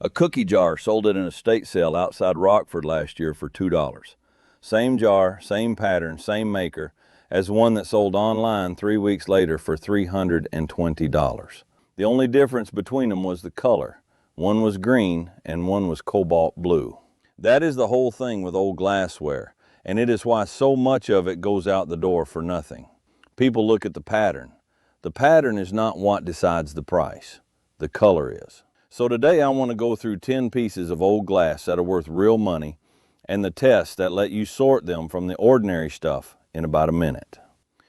A cookie jar sold at an estate sale outside Rockford last year for $2. Same jar, same pattern, same maker as one that sold online 3 weeks later for $320. The only difference between them was the color. One was green and one was cobalt blue. That is the whole thing with old glassware, and it is why so much of it goes out the door for nothing. People look at the pattern. The pattern is not what decides the price. The color is. So today I want to go through 10 pieces of old glass that are worth real money and the tests that let you sort them from the ordinary stuff in about a minute.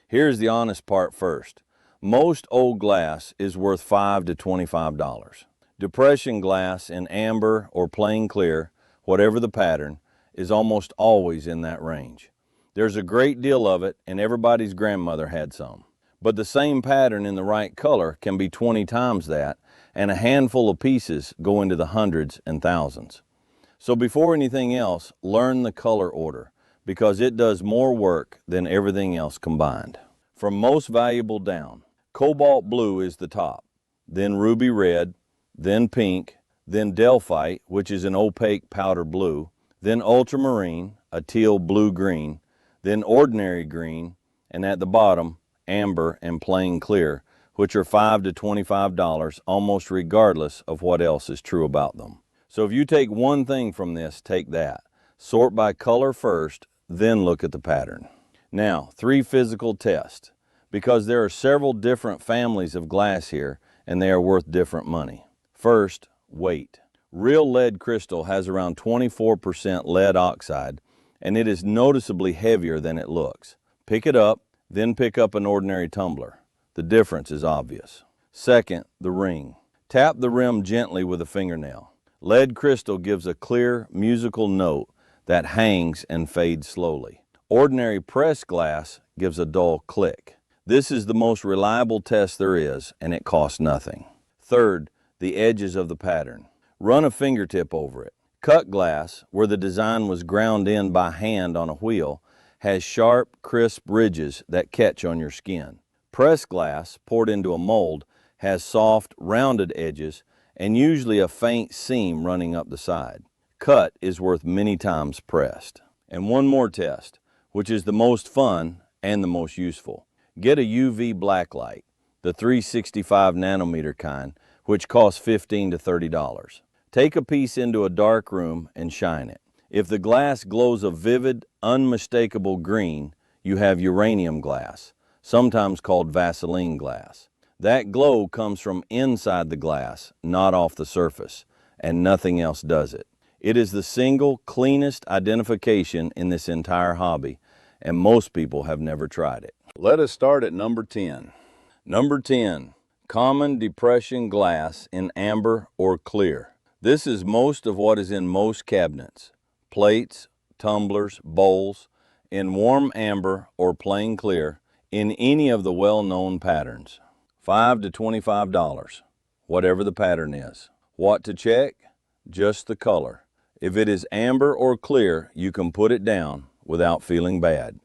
Here's the honest part first. Most old glass is worth $5 to $25. Depression glass in amber or plain clear, whatever the pattern, is almost always in that range. There's a great deal of it, and everybody's grandmother had some. But the same pattern in the right color can be 20 times that, and a handful of pieces go into the hundreds and thousands. So before anything else, learn the color order, because it does more work than everything else combined. From most valuable down, cobalt blue is the top, then ruby red, then pink, then delphite, which is an opaque powder blue, then ultramarine, a teal blue-green, then ordinary green, and at the bottom, amber and plain clear, which are $5 to $25 almost regardless of what else is true about them. So if you take one thing from this, take that. Sort by color first, then look at the pattern. Now, 3 physical tests, because there are several different families of glass here and they are worth different money. First, weight. Real lead crystal has around 24% lead oxide, and it is noticeably heavier than it looks. Pick it up, then pick up an ordinary tumbler. The difference is obvious. Second, the ring. Tap the rim gently with a fingernail. Lead crystal gives a clear, musical note that hangs and fades slowly. Ordinary pressed glass gives a dull click. This is the most reliable test there is, and it costs nothing. Third, the edges of the pattern. Run a fingertip over it. Cut glass, where the design was ground in by hand on a wheel, has sharp, crisp ridges that catch on your skin. Pressed glass, poured into a mold, has soft, rounded edges and usually a faint seam running up the side. Cut is worth many times pressed. And one more test, which is the most fun and the most useful. Get a UV Blacklight, the 365 nanometer kind, which costs $15 to $30. Take a piece into a dark room and shine it. If the glass glows a vivid, unmistakable green, you have uranium glass, sometimes called Vaseline glass. That glow comes from inside the glass, not off the surface, and nothing else does it. It is the single cleanest identification in this entire hobby, and most people have never tried it. Let us start at number 10. Number 10, common depression glass in amber or clear. This is most of what is in most cabinets. Plates, tumblers, bowls, in warm amber or plain clear, in any of the well-known patterns. $5 to $25, whatever the pattern is. What to check? Just the color. If it is amber or clear, you can put it down without feeling bad.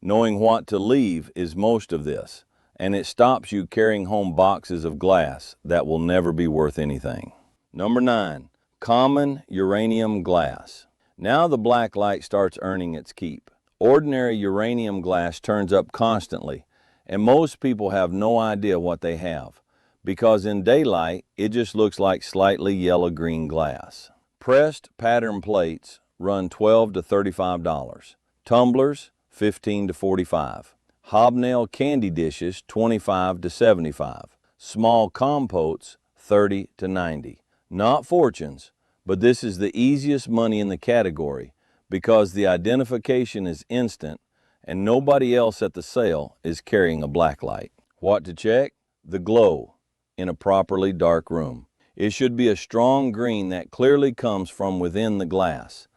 Knowing what to leave is most of this, and it stops you carrying home boxes of glass that will never be worth anything. Number 9, common uranium glass. Now the Blacklight starts earning its keep. Ordinary uranium glass turns up constantly, and most people have no idea what they have, because in daylight, it just looks like slightly yellow-green glass. Pressed pattern plates run $12 to $35. Tumblers, $15 to $45. Hobnail candy dishes, $25 to $75. Small compotes, $30 to $90. Not fortunes, but this is the easiest money in the category because the identification is instant and nobody else at the sale is carrying a Blacklight. What to check? The glow in a properly dark room. It should be a strong green that clearly comes from within the glass.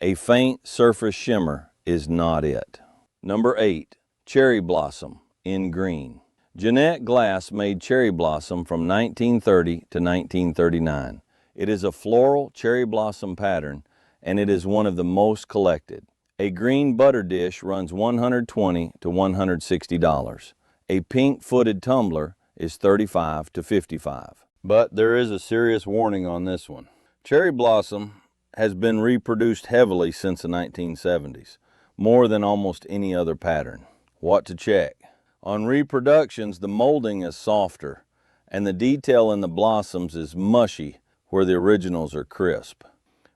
A faint surface shimmer is not it. Number 8, cherry blossom in green. Jeanette Glass made cherry blossom from 1930 to 1939. It is a floral cherry blossom pattern, and it is one of the most collected. A green butter dish runs $120 to $160. A pink-footed tumbler is $35 to $55. But there is a serious warning on this one. Cherry blossom has been reproduced heavily since the 1970s, more than almost any other pattern. What to check? On reproductions, the molding is softer, and the detail in the blossoms is mushy where the originals are crisp.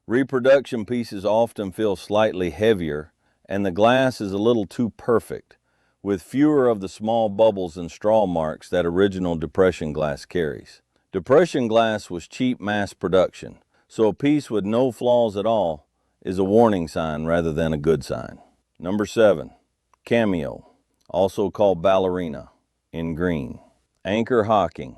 Reproduction pieces often feel slightly heavier, and the glass is a little too perfect, with fewer of the small bubbles and straw marks that original depression glass carries. Depression glass was cheap mass production, so a piece with no flaws at all is a warning sign rather than a good sign. Number 7, Cameo, also called ballerina, in green. Anchor hocking,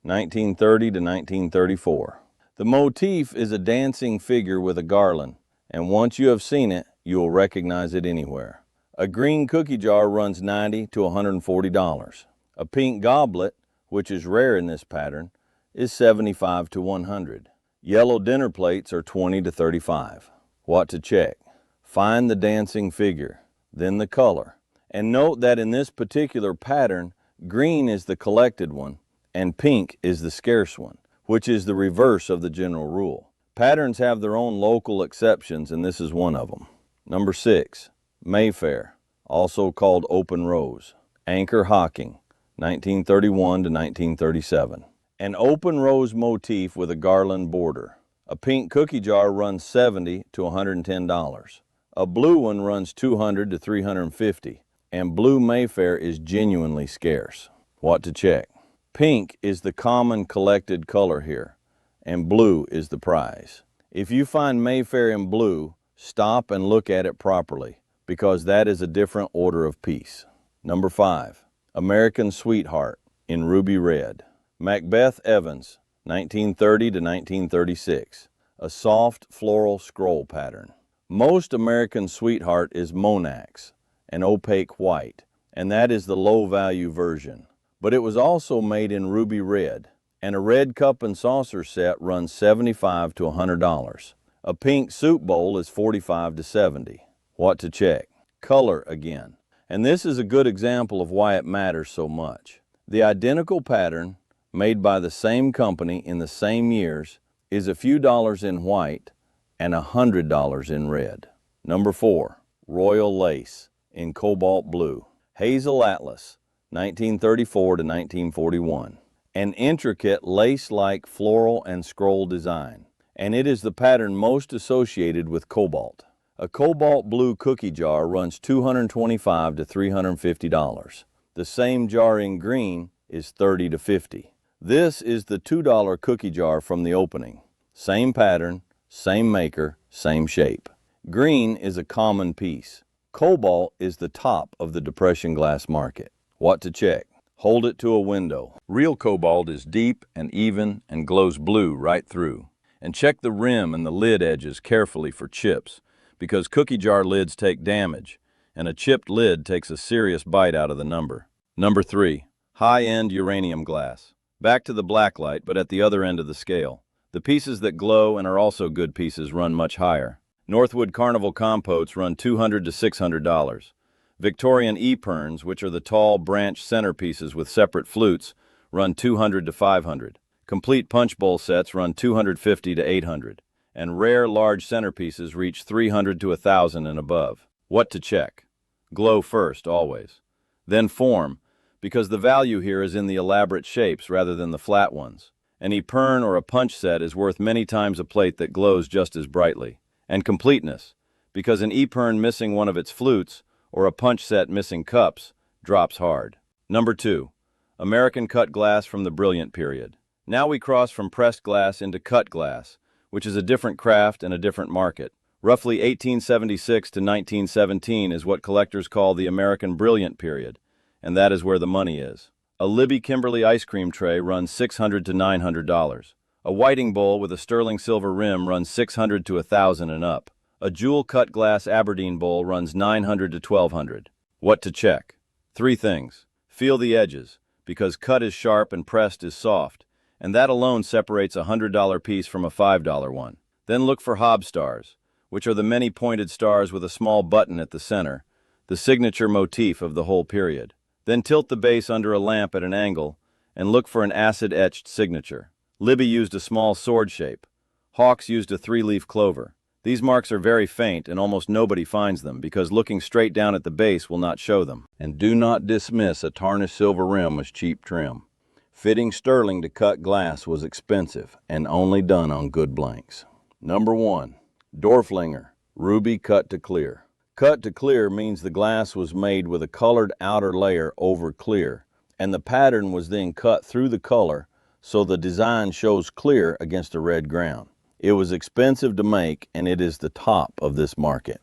1930 to 1934. The motif is a dancing figure with a garland, and once you have seen it, you will recognize it anywhere. A green cookie jar runs $90 to $140. A pink goblet, which is rare in this pattern, is $75 to $100. Yellow dinner plates are $20 to $35. What to check? Find the dancing figure, then the color. And note that in this particular pattern, green is the collected one, and pink is the scarce one, which is the reverse of the general rule. Patterns have their own local exceptions, and this is one of them. Number 6, Mayfair, also called open rose. Anchor hocking, 1931 to 1937. An open rose motif with a garland border. A pink cookie jar runs $70 to $110. A blue one runs $200 to $350. And blue Mayfair is genuinely scarce. What to check? Pink is the common collected color here, and blue is the prize. If you find Mayfair in blue, stop and look at it properly, because that is a different order of piece. Number 5, American Sweetheart, in ruby red. Macbeth Evans, 1930 to 1936. A soft floral scroll pattern. Most American Sweetheart is Monax, an opaque white, and that is the low-value version. But it was also made in ruby red, and a red cup and saucer set runs $75 to $100. A pink soup bowl is $45 to $70. What to check? Color again. And this is a good example of why it matters so much. The identical pattern, made by the same company in the same years, is a few dollars in white and $100 in red. Number 4, Royal Lace, in cobalt blue. Hazel Atlas, 1934 to 1941. An intricate lace-like floral and scroll design, and it is the pattern most associated with cobalt. A cobalt blue cookie jar runs $225 to $350. The same jar in green is $30 to $50. This is the $2 cookie jar from the opening. Same pattern, same maker, same shape. Green is a common piece. Cobalt is the top of the depression glass market. What to check? Hold it to a window. Real cobalt is deep and even and glows blue right through. And check the rim and the lid edges carefully for chips, because cookie jar lids take damage, and a chipped lid takes a serious bite out of the number. Number 3, high-end uranium glass. Back to the Blacklight, but at the other end of the scale. The pieces that glow and are also good pieces run much higher. Northwood Carnival compotes run $200 to $600. Victorian eperns, which are the tall branch centerpieces with separate flutes, run $200 to $500. Complete punch bowl sets run $250 to $800. And rare large centerpieces reach $300 to $1,000 and above. What to check? Glow first, always. Then form, because the value here is in the elaborate shapes rather than the flat ones. An epern or a punch set is worth many times a plate that glows just as brightly. And completeness, because an epern missing one of its flutes or a punch set missing cups drops hard. Number 2, American cut glass from the Brilliant period. Now we cross from pressed glass into cut glass, which is a different craft and a different market. Roughly 1876 to 1917 is what collectors call the American Brilliant period, and that is where the money is. A Libbey Kimberly ice cream tray runs $600 to $900. A whiting bowl with a sterling silver rim runs $600 to $1,000 and up. A jewel-cut glass Aberdeen bowl runs $900 to $1,200. What to check? 3 things. Feel the edges, because cut is sharp and pressed is soft, and that alone separates a $100 piece from a $5 one. Then look for hob stars, which are the many pointed stars with a small button at the center, the signature motif of the whole period. Then tilt the base under a lamp at an angle and look for an acid-etched signature. Libbey used a small sword shape. Hawks used a 3-leaf clover. These marks are very faint and almost nobody finds them because looking straight down at the base will not show them. And do not dismiss a tarnished silver rim as cheap trim. Fitting sterling to cut glass was expensive and only done on good blanks. Number 1. Dorflinger, ruby cut to clear. Cut to clear means the glass was made with a colored outer layer over clear, and the pattern was then cut through the color so the design shows clear against a red ground. It was expensive to make, and it is the top of this market.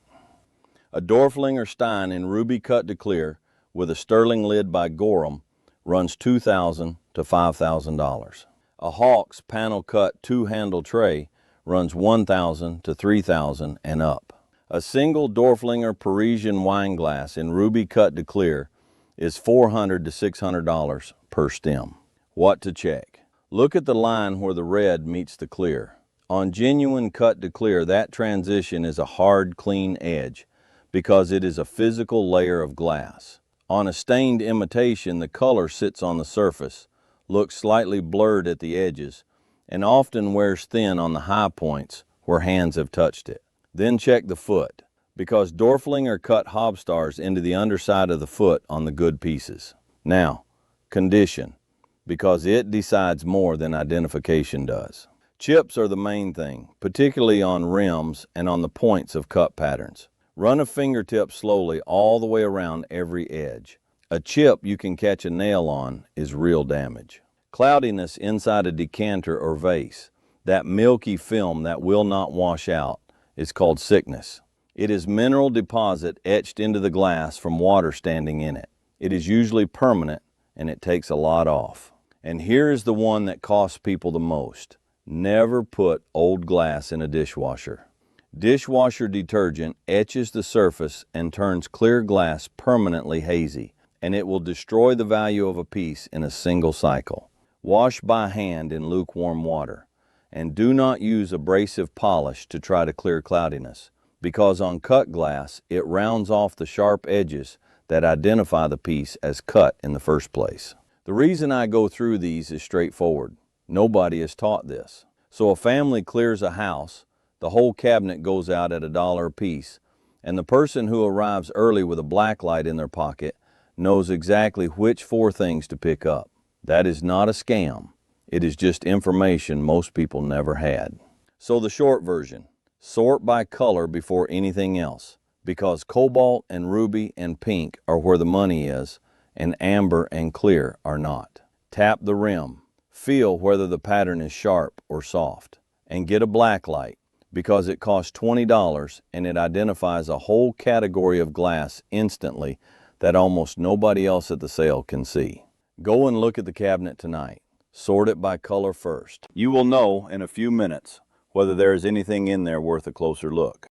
A Dorflinger Stein in ruby cut to clear with a sterling lid by Gorham runs $2,000 to $5,000. A Hawks panel cut 2-handle tray runs $1,000 to $3,000 and up. A single Dorflinger Parisian wine glass in ruby cut to clear is $400 to $600 per stem. What to check? Look at the line where the red meets the clear. On genuine cut to clear, that transition is a hard, clean edge because it is a physical layer of glass. On a stained imitation, the color sits on the surface, looks slightly blurred at the edges, and often wears thin on the high points where hands have touched it. Then check the foot, because Dorflinger cut hobstars into the underside of the foot on the good pieces. Now, condition, because it decides more than identification does. Chips are the main thing, particularly on rims and on the points of cut patterns. Run a fingertip slowly all the way around every edge. A chip you can catch a nail on is real damage. Cloudiness inside a decanter or vase, that milky film that will not wash out, is called sickness. It is mineral deposit etched into the glass from water standing in it. It is usually permanent and it takes a lot off. And here is the one that costs people the most. Never put old glass in a dishwasher. Dishwasher detergent etches the surface and turns clear glass permanently hazy, and it will destroy the value of a piece in a single cycle. Wash by hand in lukewarm water, and do not use abrasive polish to try to clear cloudiness, because on cut glass it rounds off the sharp edges that identify the piece as cut in the first place. The reason I go through these is straightforward. Nobody is taught this. So a family clears a house, the whole cabinet goes out at $1 a piece, and the person who arrives early with a Blacklight in their pocket knows exactly which 4 things to pick up. That is not a scam. It is just information most people never had. So the short version, sort by color before anything else, because cobalt and ruby and pink are where the money is, and amber and clear are not. Tap the rim. Feel whether the pattern is sharp or soft, and get a Blacklight because it costs $20 and it identifies a whole category of glass instantly that almost nobody else at the sale can see. Go and look at the cabinet tonight. Sort it by color first. You will know in a few minutes whether there is anything in there worth a closer look.